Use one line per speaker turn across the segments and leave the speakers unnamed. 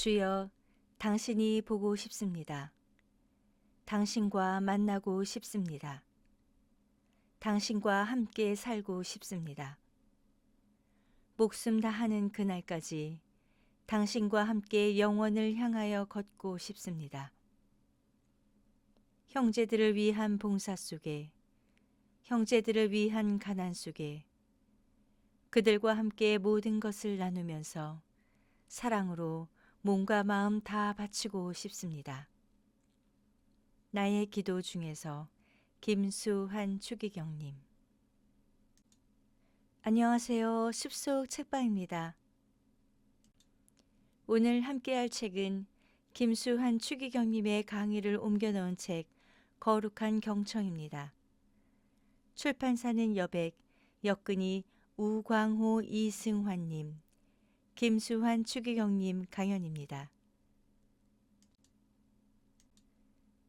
주여, 당신이 보고 싶습니다. 당신과 만나고 싶습니다. 당신과 함께 살고 싶습니다. 목숨 다하는 그날까지 당신과 함께 영원을 향하여 걷고 싶습니다. 형제들을 위한 봉사 속에, 형제들을 위한 가난 속에 그들과 함께 모든 것을 나누면서 사랑으로 몸과 마음 다 바치고 싶습니다. 나의 기도 중에서 김수환 추기경님. 안녕하세요. 숲속 책방입니다. 오늘 함께할 책은 김수환 추기경님의 강의를 옮겨놓은 책 거룩한 경청입니다. 출판사는 여백, 역근이 우광호 이승환님, 김수환 추기경님 강연입니다.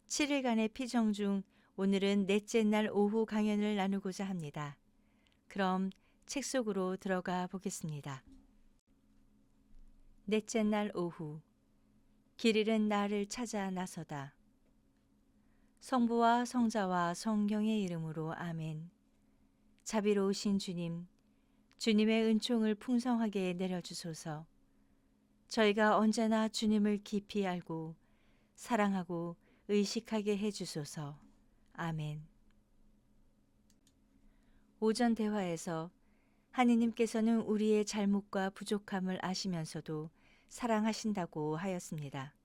7일간의 피정 중 오늘은 넷째 날 오후 강연을 나누고자 합니다. 그럼 책 속으로 들어가 보겠습니다. 넷째 날 오후, 길 잃은 나를 찾아 나서다. 성부와 성자와 성령의 이름으로 아멘. 자비로우신 주님, 주님의 은총을 풍성하게 내려주소서. 저희가 언제나 주님을 깊이 알고 사랑하고 의식하게 해주소서. 아멘. 오전 대화에서 하느님께서는 우리의 잘못과 부족함을 아시면서도 사랑하신다고 하였습니다.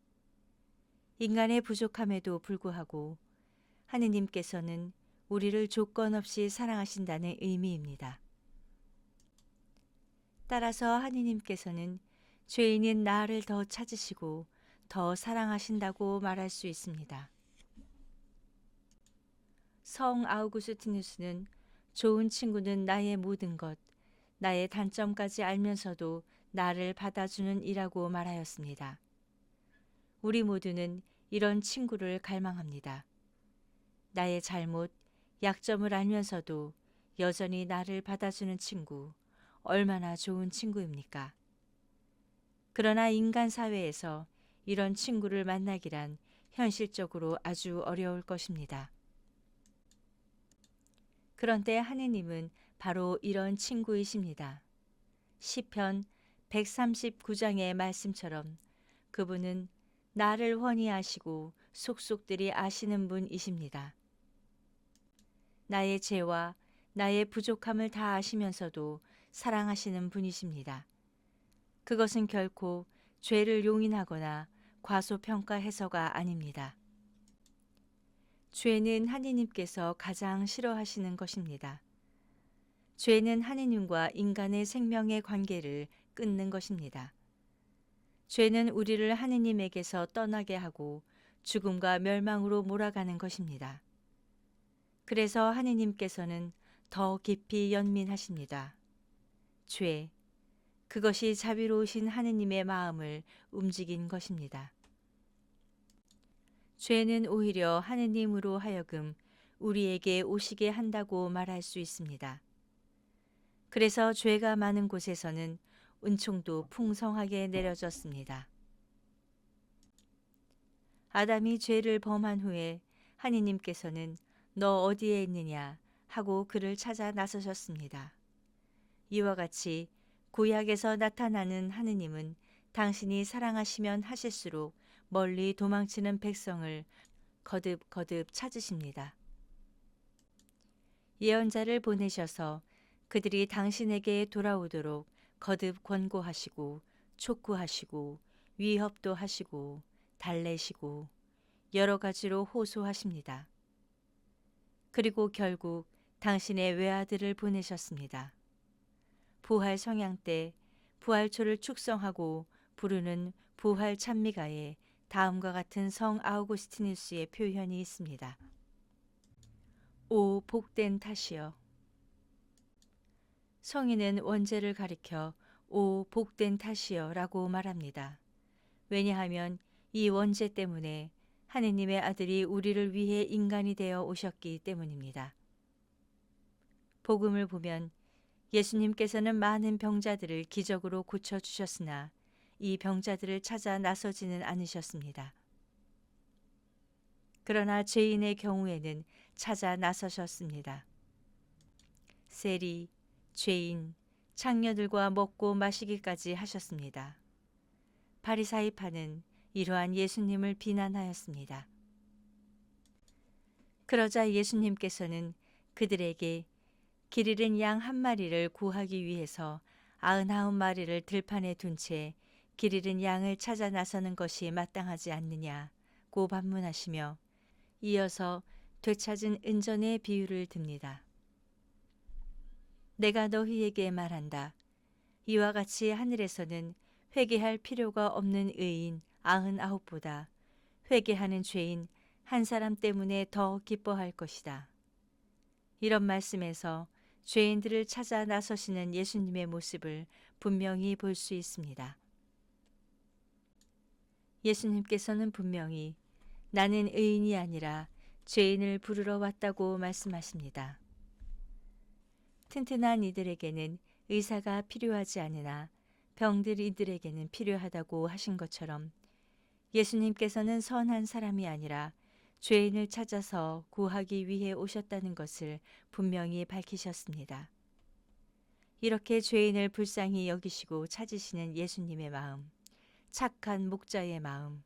인간의 부족함에도 불구하고 하느님께서는 우리를 조건 없이 사랑하신다는 의미입니다. 따라서 하느님께서는 죄인인 나를 더 찾으시고 더 사랑하신다고 말할 수 있습니다. 성 아우구스티누스는 좋은 친구는 나의 모든 것, 나의 단점까지 알면서도 나를 받아주는 이라고 말하였습니다. 우리 모두는 이런 친구를 갈망합니다. 나의 잘못, 약점을 알면서도 여전히 나를 받아주는 친구, 얼마나 좋은 친구입니까? 그러나 인간 사회에서 이런 친구를 만나기란 현실적으로 아주 어려울 것입니다. 그런데 하느님은 바로 이런 친구이십니다. 시편 139장의 말씀처럼 그분은 나를 훤히 아시고 속속들이 아시는 분이십니다. 나의 죄와 나의 부족함을 다 아시면서도 사랑하시는 분이십니다. 그것은 결코 죄를 용인하거나 과소평가해서가 아닙니다. 죄는 하느님께서 가장 싫어하시는 것입니다. 죄는 하느님과 인간의 생명의 관계를 끊는 것입니다. 죄는 우리를 하느님에게서 떠나게 하고 죽음과 멸망으로 몰아가는 것입니다. 그래서 하느님께서는 더 깊이 연민하십니다. 죄, 그것이 자비로우신 하느님의 마음을 움직인 것입니다. 죄는 오히려 하느님으로 하여금 우리에게 오시게 한다고 말할 수 있습니다. 그래서 죄가 많은 곳에서는 은총도 풍성하게 내려졌습니다. 아담이 죄를 범한 후에 하느님께서는 너 어디에 있느냐 하고 그를 찾아 나서셨습니다. 이와 같이 구약에서 나타나는 하느님은 당신이 사랑하시면 하실수록 멀리 도망치는 백성을 거듭거듭 찾으십니다. 예언자를 보내셔서 그들이 당신에게 돌아오도록 거듭 권고하시고 촉구하시고 위협도 하시고 달래시고 여러 가지로 호소하십니다. 그리고 결국 당신의 외아들을 보내셨습니다. 부활 성양 때 부활초를 축성하고 부르는 부활 찬미가에 다음과 같은 성 아우구스티누스의 표현이 있습니다. 오 복된 탓이여. 성인은 원죄를 가리켜 오 복된 탓이여 라고 말합니다. 왜냐하면 이 원죄 때문에 하느님의 아들이 우리를 위해 인간이 되어 오셨기 때문입니다. 복음을 보면 예수님께서는 많은 병자들을 기적으로 고쳐주셨으나 이 병자들을 찾아 나서지는 않으셨습니다. 그러나 죄인의 경우에는 찾아 나서셨습니다. 세리, 죄인, 창녀들과 먹고 마시기까지 하셨습니다. 바리사이파는 이러한 예수님을 비난하였습니다. 그러자 예수님께서는 그들에게 길 잃은 양 한 마리를 구하기 위해서 99마리를 들판에 둔 채 길 잃은 양을 찾아 나서는 것이 마땅하지 않느냐고 반문하시며 이어서 되찾은 은전의 비유를 듭니다. 내가 너희에게 말한다. 이와 같이 하늘에서는 회개할 필요가 없는 의인 99보다 회개하는 죄인 한 사람 때문에 더 기뻐할 것이다. 이런 말씀에서 죄인들을 찾아 나서시는 예수님의 모습을 분명히 볼 수 있습니다. 예수님께서는 분명히 나는 의인이 아니라 죄인을 부르러 왔다고 말씀하십니다. 튼튼한 이들에게는 의사가 필요하지 않으나 병들 이들에게는 필요하다고 하신 것처럼 예수님께서는 선한 사람이 아니라 죄인을 찾아서 구하기 위해 오셨다는 것을 분명히 밝히셨습니다. 이렇게 죄인을 불쌍히 여기시고 찾으시는 예수님의 마음, 착한 목자의 마음,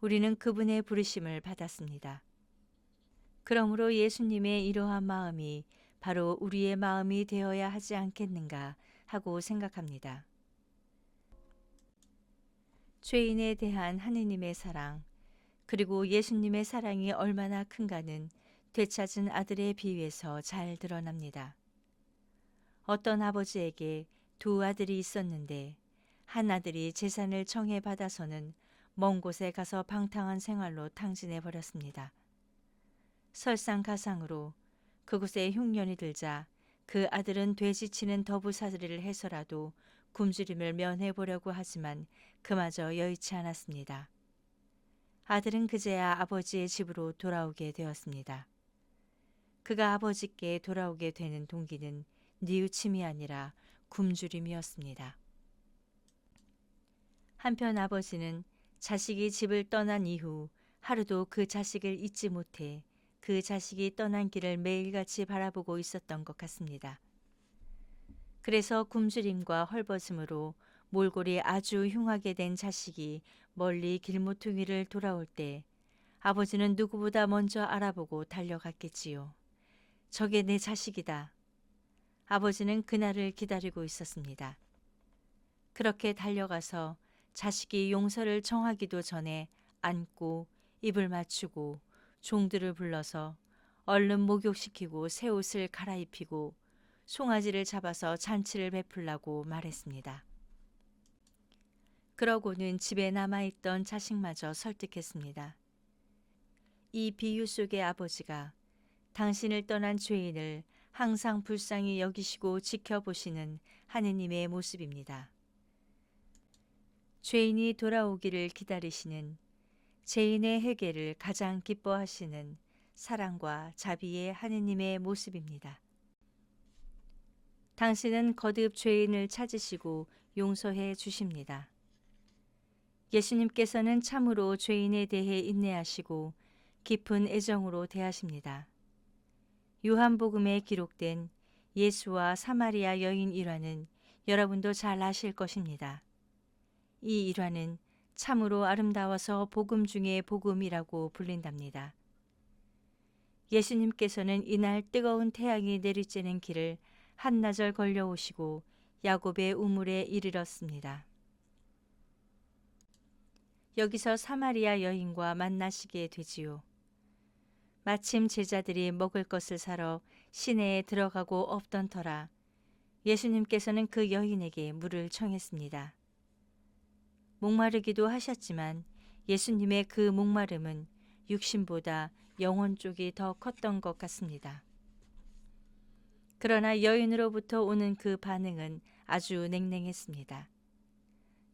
우리는 그분의 부르심을 받았습니다. 그러므로 예수님의 이러한 마음이 바로 우리의 마음이 되어야 하지 않겠는가 하고 생각합니다. 죄인에 대한 하느님의 사랑, 그리고 예수님의 사랑이 얼마나 큰가는 되찾은 아들의 비유에서 잘 드러납니다. 어떤 아버지에게 두 아들이 있었는데 한 아들이 재산을 청해받아서는 먼 곳에 가서 방탕한 생활로 탕진해 버렸습니다. 설상가상으로 그곳에 흉년이 들자 그 아들은 돼지치는 더부살이를 해서라도 굶주림을 면해보려고 하지만 그마저 여의치 않았습니다. 아들은 그제야 아버지의 집으로 돌아오게 되었습니다. 그가 아버지께 돌아오게 되는 동기는 뉘우침이 아니라 굶주림이었습니다. 한편 아버지는 자식이 집을 떠난 이후 하루도 그 자식을 잊지 못해 그 자식이 떠난 길을 매일같이 바라보고 있었던 것 같습니다. 그래서 굶주림과 헐벗음으로 몰골이 아주 흉하게 된 자식이 멀리 길모퉁이를 돌아올 때 아버지는 누구보다 먼저 알아보고 달려갔겠지요. 저게 내 자식이다. 아버지는 그날을 기다리고 있었습니다. 그렇게 달려가서 자식이 용서를 청하기도 전에 안고 입을 맞추고 종들을 불러서 얼른 목욕시키고 새 옷을 갈아입히고 송아지를 잡아서 잔치를 베풀라고 말했습니다. 그러고는 집에 남아있던 자식마저 설득했습니다. 이 비유 속의 아버지가 당신을 떠난 죄인을 항상 불쌍히 여기시고 지켜보시는 하느님의 모습입니다. 죄인이 돌아오기를 기다리시는, 죄인의 회개를 가장 기뻐하시는 사랑과 자비의 하느님의 모습입니다. 당신은 거듭 죄인을 찾으시고 용서해 주십니다. 예수님께서는 참으로 죄인에 대해 인내하시고 깊은 애정으로 대하십니다. 요한복음에 기록된 예수와 사마리아 여인 일화는 여러분도 잘 아실 것입니다. 이 일화는 참으로 아름다워서 복음 중의 복음이라고 불린답니다. 예수님께서는 이날 뜨거운 태양이 내리쬐는 길을 한나절 걸려오시고 야곱의 우물에 이르렀습니다. 여기서 사마리아 여인과 만나시게 되지요. 마침 제자들이 먹을 것을 사러 시내에 들어가고 없던 터라 예수님께서는 그 여인에게 물을 청했습니다. 목마르기도 하셨지만 예수님의 그 목마름은 육신보다 영혼 쪽이 더 컸던 것 같습니다. 그러나 여인으로부터 오는 그 반응은 아주 냉랭했습니다.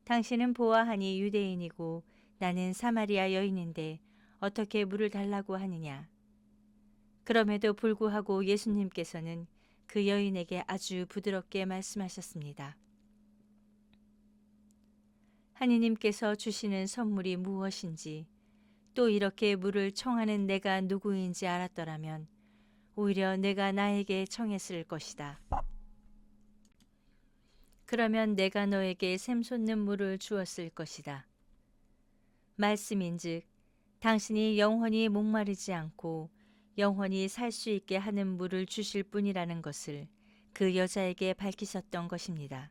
당신은 보아하니 유대인이고 나는 사마리아 여인인데 어떻게 물을 달라고 하느냐. 그럼에도 불구하고 예수님께서는 그 여인에게 아주 부드럽게 말씀하셨습니다. 하느님께서 주시는 선물이 무엇인지, 또 이렇게 물을 청하는 내가 누구인지 알았더라면 오히려 내가 나에게 청했을 것이다. 그러면 내가 너에게 샘솟는 물을 주었을 것이다. 말씀인즉 당신이 영원히 목마르지 않고 영원히 살 수 있게 하는 물을 주실 분이라는 것을 그 여자에게 밝히셨던 것입니다.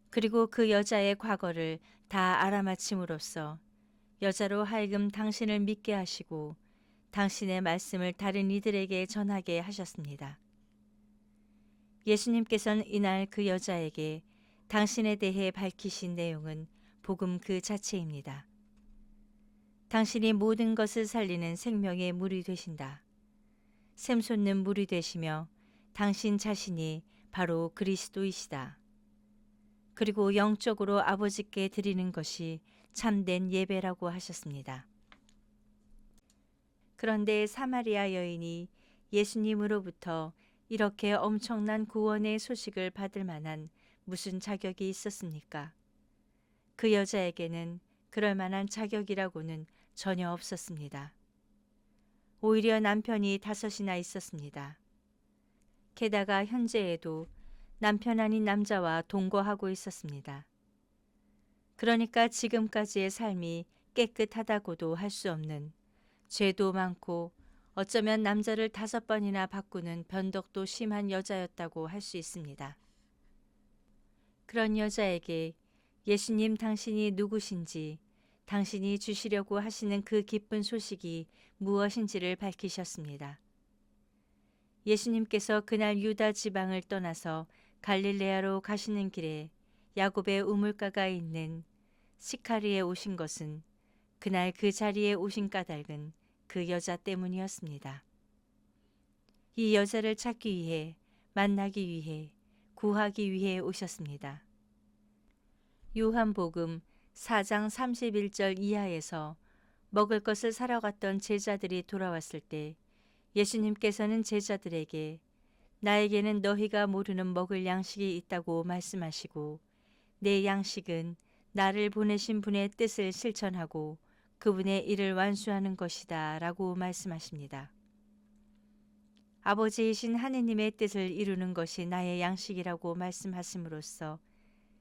그리고 그 여자의 과거를 다 알아맞힘으로써 여자로 하여금 당신을 믿게 하시고 당신의 말씀을 다른 이들에게 전하게 하셨습니다. 예수님께서는 이날 그 여자에게 당신에 대해 밝히신 내용은 복음 그 자체입니다. 당신이 모든 것을 살리는 생명의 물이 되신다. 샘솟는 물이 되시며 당신 자신이 바로 그리스도이시다. 그리고 영적으로 아버지께 드리는 것이 참된 예배라고 하셨습니다. 그런데 사마리아 여인이 예수님으로부터 이렇게 엄청난 구원의 소식을 받을 만한 무슨 자격이 있었습니까? 그 여자에게는 그럴 만한 자격이라고는 전혀 없었습니다. 오히려 남편이 5이나 있었습니다. 게다가 현재에도 남편 아닌 남자와 동거하고 있었습니다. 그러니까 지금까지의 삶이 깨끗하다고도 할 수 없는, 죄도 많고 어쩌면 남자를 5번이나 바꾸는 변덕도 심한 여자였다고 할 수 있습니다. 그런 여자에게 예수님 당신이 누구신지, 당신이 주시려고 하시는 그 기쁜 소식이 무엇인지를 밝히셨습니다. 예수님께서 그날 유다 지방을 떠나서 갈릴레아로 가시는 길에 야곱의 우물가가 있는 시카리에 오신 것은 그날 그 자리에 오신 까닭은 그 여자 때문이었습니다. 이 여자를 찾기 위해, 만나기 위해, 구하기 위해 오셨습니다. 요한복음 4장 31절 이하에서 먹을 것을 사러 갔던 제자들이 돌아왔을 때 예수님께서는 제자들에게 나에게는 너희가 모르는 먹을 양식이 있다고 말씀하시고 내 양식은 나를 보내신 분의 뜻을 실천하고 그분의 일을 완수하는 것이다 라고 말씀하십니다. 아버지이신 하느님의 뜻을 이루는 것이 나의 양식이라고 말씀하심으로써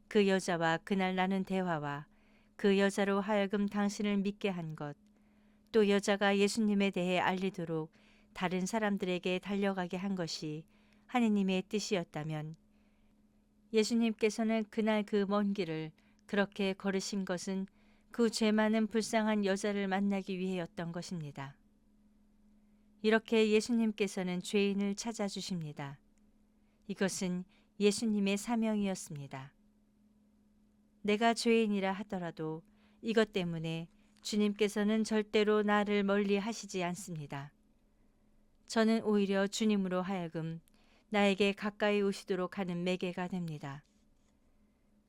그 여자와 그날 나눈 대화와 그 여자로 하여금 당신을 믿게 한 것, 또 여자가 예수님에 대해 알리도록 다른 사람들에게 달려가게 한 것이 하느님의 뜻이었다면 예수님께서는 그날 그 먼 길을 그렇게 걸으신 것은 그 죄 많은 불쌍한 여자를 만나기 위해였던 것입니다. 이렇게 예수님께서는 죄인을 찾아주십니다. 이것은 예수님의 사명이었습니다. 내가 죄인이라 하더라도 이것 때문에 주님께서는 절대로 나를 멀리 하시지 않습니다. 저는 오히려 주님으로 하여금 나에게 가까이 오시도록 하는 매개가 됩니다.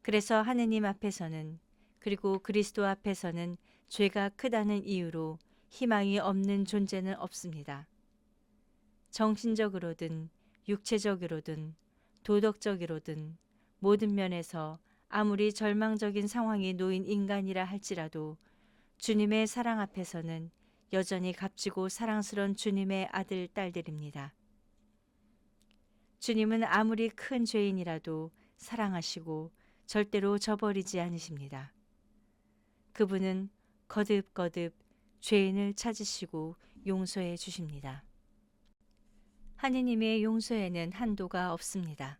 그래서 하느님 앞에서는, 그리고 그리스도 앞에서는 죄가 크다는 이유로 희망이 없는 존재는 없습니다. 정신적으로든 육체적으로든 도덕적으로든 모든 면에서 아무리 절망적인 상황이 놓인 인간이라 할지라도 주님의 사랑 앞에서는 여전히 값지고 사랑스러운 주님의 아들, 딸들입니다. 주님은 아무리 큰 죄인이라도 사랑하시고 절대로 저버리지 않으십니다. 그분은 거듭거듭 죄인을 찾으시고 용서해 주십니다. 하느님의 용서에는 한도가 없습니다.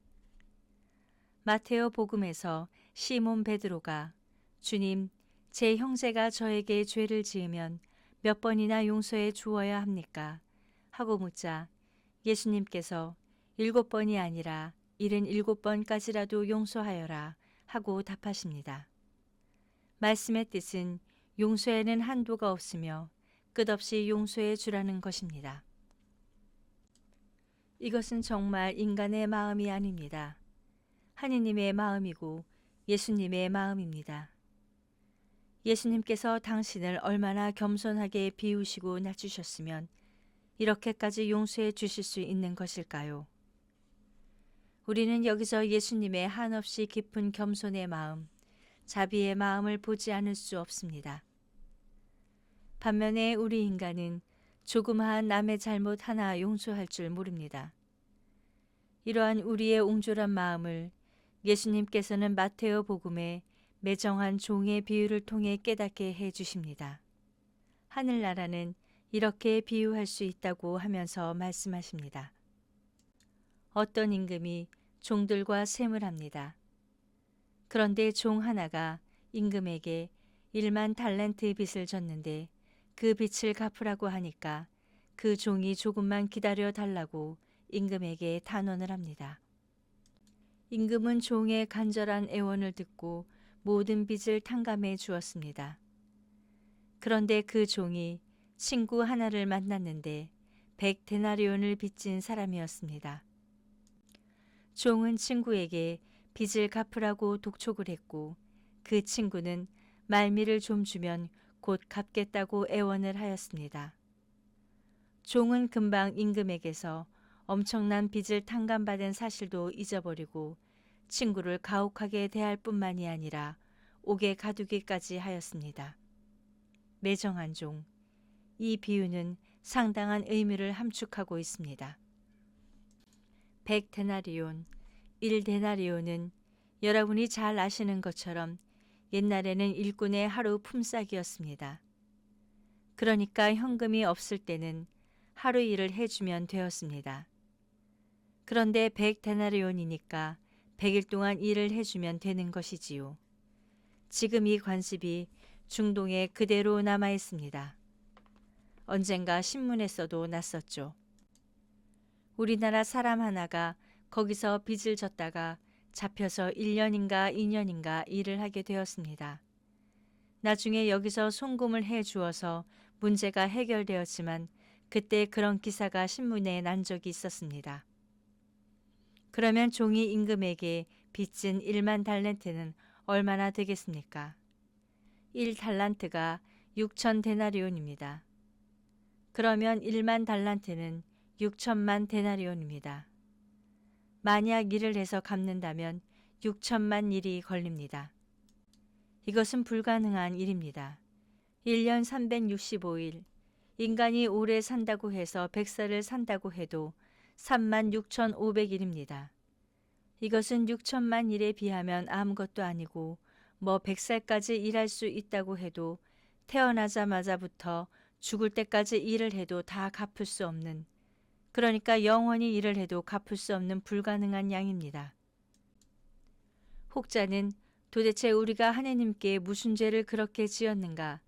마테오 복음에서 시몬 베드로가 주님, 제 형제가 저에게 죄를 지으면 몇 번이나 용서해 주어야 합니까? 하고 묻자 예수님께서 7번이 아니라 77번까지라도 용서하여라 하고 답하십니다. 말씀의 뜻은 용서에는 한도가 없으며 끝없이 용서해 주라는 것입니다. 이것은 정말 인간의 마음이 아닙니다. 하느님의 마음이고 예수님의 마음입니다. 예수님께서 당신을 얼마나 겸손하게 비우시고 낮추셨으면 이렇게까지 용서해 주실 수 있는 것일까요? 우리는 여기서 예수님의 한없이 깊은 겸손의 마음, 자비의 마음을 보지 않을 수 없습니다. 반면에 우리 인간은 조그마한 남의 잘못 하나 용서할 줄 모릅니다. 이러한 우리의 옹졸한 마음을 예수님께서는 마테오 복음에 매정한 종의 비유를 통해 깨닫게 해 주십니다. 하늘나라는 이렇게 비유할 수 있다고 하면서 말씀하십니다. 어떤 임금이 종들과 셈을 합니다. 그런데 종 하나가 임금에게 1만 달란트 빚을 졌는데 그 빚을 갚으라고 하니까 그 종이 조금만 기다려 달라고 임금에게 단언을 합니다. 임금은 종의 간절한 애원을 듣고 모든 빚을 탕감해 주었습니다. 그런데 그 종이 친구 하나를 만났는데 100데나리온을 빚진 사람이었습니다. 종은 친구에게 빚을 갚으라고 독촉을 했고 그 친구는 말미를 좀 주면 곧 갚겠다고 애원을 하였습니다. 종은 금방 임금에게서 엄청난 빚을 탕감받은 사실도 잊어버리고 친구를 가혹하게 대할 뿐만이 아니라 옥에 가두기까지 하였습니다. 매정한 종, 이 비유는 상당한 의미를 함축하고 있습니다. 100데나리온, 1데나리온은 여러분이 잘 아시는 것처럼 옛날에는 일꾼의 하루 품삯이었습니다. 그러니까 현금이 없을 때는 하루 일을 해주면 되었습니다. 그런데 100데나리온이니까 100일 동안 일을 해주면 되는 것이지요. 지금 이 관습이 중동에 그대로 남아 있습니다. 언젠가 신문에서도 났었죠. 우리나라 사람 하나가 거기서 빚을 졌다가 잡혀서 1년인가 2년인가 일을 하게 되었습니다. 나중에 여기서 송금을 해 주어서 문제가 해결되었지만 그때 그런 기사가 신문에 난 적이 있었습니다. 그러면 종이 임금에게 빚진 1만 달란트는 얼마나 되겠습니까? 1달란트가 6,000데나리온입니다. 그러면 1만 달란트는 6천만 데나리온입니다. 만약 일을 해서 갚는다면 6천만 일이 걸립니다. 이것은 불가능한 일입니다. 1년 365일, 인간이 오래 산다고 해서 100살을 산다고 해도 36,500일입니다. 이것은 6천만 일에 비하면 아무것도 아니고 100살까지 일할 수 있다고 해도 태어나자마자부터 죽을 때까지 일을 해도 다 갚을 수 없는, 그러니까 영원히 일을 해도 갚을 수 없는 불가능한 양입니다. 혹자는 도대체 우리가 하느님께 무슨 죄를 그렇게 지었는가,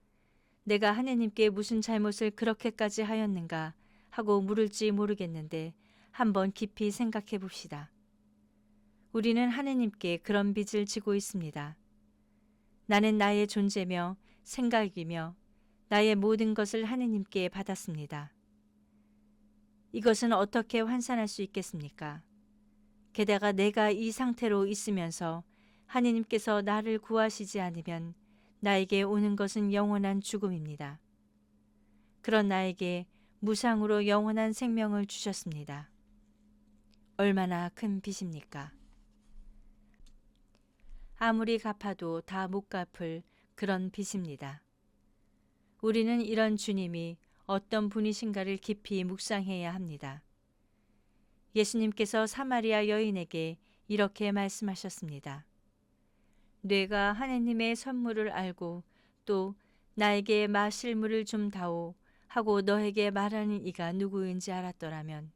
내가 하느님께 무슨 잘못을 그렇게까지 하였는가 하고 물을지 모르겠는데 한번 깊이 생각해 봅시다. 우리는 하느님께 그런 빚을 지고 있습니다. 나는 나의 존재며 생각이며 나의 모든 것을 하느님께 받았습니다. 이것은 어떻게 환산할 수 있겠습니까? 게다가 내가 이 상태로 있으면서 하느님께서 나를 구하시지 않으면 나에게 오는 것은 영원한 죽음입니다. 그런 나에게 무상으로 영원한 생명을 주셨습니다. 얼마나 큰 빚입니까? 아무리 갚아도 다 못 갚을 그런 빚입니다. 우리는 이런 주님이 어떤 분이신가를 깊이 묵상해야 합니다. 예수님께서 사마리아 여인에게 이렇게 말씀하셨습니다. 뇌가 하느님의 선물을 알고 또 나에게 마실 물을 좀 다오 하고 너에게 말하는 이가 누구인지 알았더라면.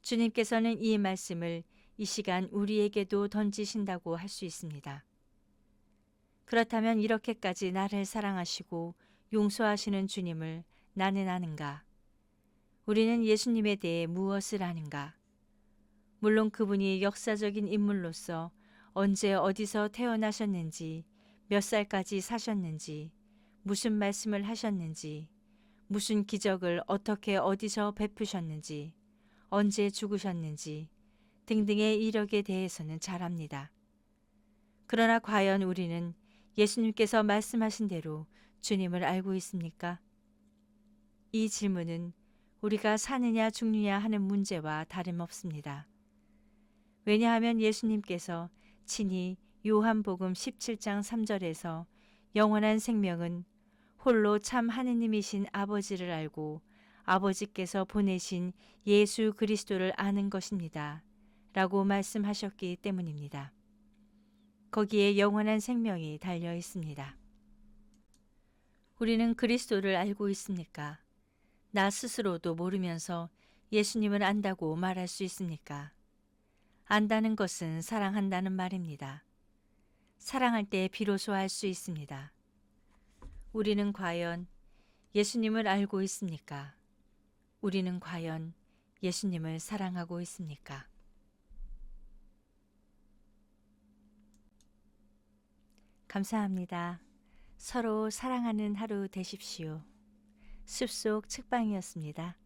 주님께서는 이 말씀을 이 시간 우리에게도 던지신다고 할 수 있습니다. 그렇다면 이렇게까지 나를 사랑하시고 용서하시는 주님을 나는 아는가? 우리는 예수님에 대해 무엇을 아는가? 물론 그분이 역사적인 인물로서 언제 어디서 태어나셨는지, 몇 살까지 사셨는지, 무슨 말씀을 하셨는지, 무슨 기적을 어떻게 어디서 베푸셨는지, 언제 죽으셨는지 등등의 이력에 대해서는 잘 압니다. 그러나 과연 우리는 예수님께서 말씀하신 대로 주님을 알고 있습니까? 이 질문은 우리가 사느냐 죽느냐 하는 문제와 다름없습니다. 왜냐하면 예수님께서 친히 요한복음 17장 3절에서 영원한 생명은 홀로 참 하느님이신 아버지를 알고 아버지께서 보내신 예수 그리스도를 아는 것입니다. 라고 말씀하셨기 때문입니다. 거기에 영원한 생명이 달려 있습니다. 우리는 그리스도를 알고 있습니까? 나 스스로도 모르면서 예수님을 안다고 말할 수 있습니까? 안다는 것은 사랑한다는 말입니다. 사랑할 때 비로소 알 수 있습니다. 우리는 과연 예수님을 알고 있습니까? 우리는 과연 예수님을 사랑하고 있습니까? 감사합니다. 서로 사랑하는 하루 되십시오. 숲속 책방이었습니다.